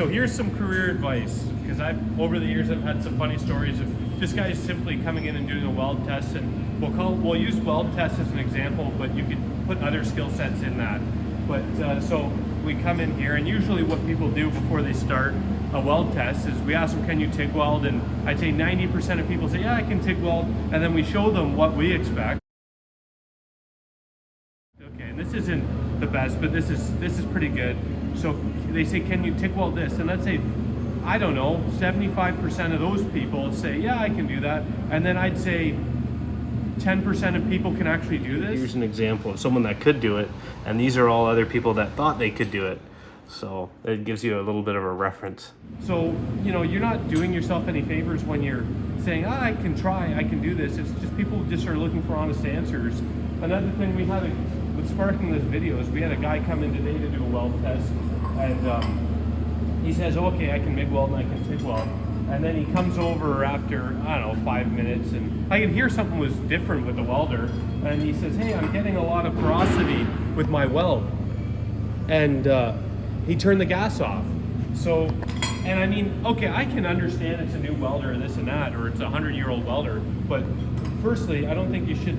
So here's some career advice, because over the years I've had some funny stories of this guy is simply coming in and doing a weld test, and we'll use weld test as an example, but you could put other skill sets in that. But so we come in here, and usually what people do before they start a weld test is we ask them, can you TIG weld? And I'd say 90% of people say, yeah, I can TIG weld, and then we show them what we expect. Okay, and this isn't the best, but this is pretty good. So they say, can you TIG weld this? And let's say, I don't know, 75% of those people say, yeah, I can do that. And then I'd say 10% of people can actually do this. Here's an example of someone that could do it, and these are all other people that thought they could do it. So it gives you a little bit of a reference. So, you know, you're not doing yourself any favors when you're saying, I can try, I can do this. It's just people just are looking for honest answers. Another thing we had with sparking this video is we had a guy come in today to do a weld test, and he says, okay, I can MIG weld and I can TIG weld. And then he comes over after, I don't know, 5 minutes, and I can hear something was different with the welder. And he says, hey, I'm getting a lot of porosity with my weld. And he turned the gas off. So, and I mean, okay, I can understand it's a new welder and this and that, or it's a 100-year-old welder, but firstly, I don't think you should,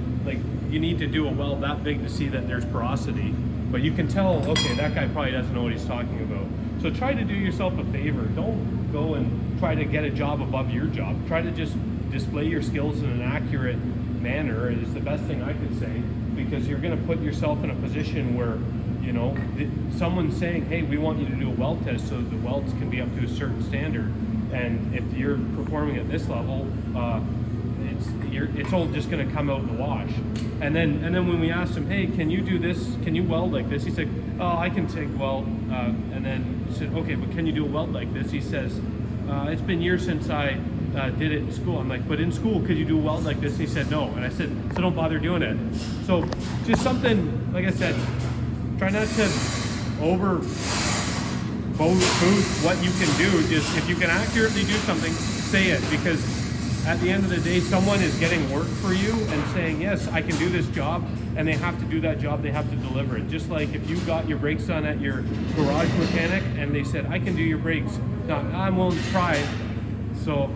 you need to do a weld that big to see that there's porosity. But you can tell, okay, that guy probably doesn't know what he's talking about. So try to do yourself a favor. Don't go and try to get a job above your job. Try to just display your skills in an accurate manner is the best thing I could say, because you're going to put yourself in a position where, you know, someone's saying, hey, we want you to do a weld test so the welds can be up to a certain standard. And if you're performing at this level, it's all just going to come out in the wash. And then when we asked him, hey, can you do this? Can you weld like this? He said, oh, I can TIG weld. And then he said, okay, but can you do a weld like this? He says, it's been years since I did it in school. I'm like, but in school, could you do a weld like this? He said, no. And I said, so don't bother doing it. So just something, like I said, try not to boost what you can do. Just if you can accurately do something, say it, because at the end of the day, someone is getting work for you and saying, yes, I can do this job, and they have to do that job, they have to deliver it. Just like if you got your brakes done at your garage mechanic and they said, I can do your brakes. Now, I'm willing to try it. So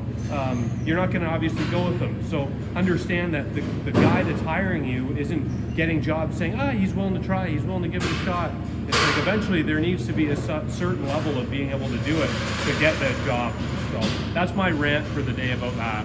you're not going to obviously go with them. So understand that the guy that's hiring you isn't getting jobs saying, he's willing to try, he's willing to give it a shot. It's like eventually there needs to be a certain level of being able to do it to get that job. So that's my rant for the day about that.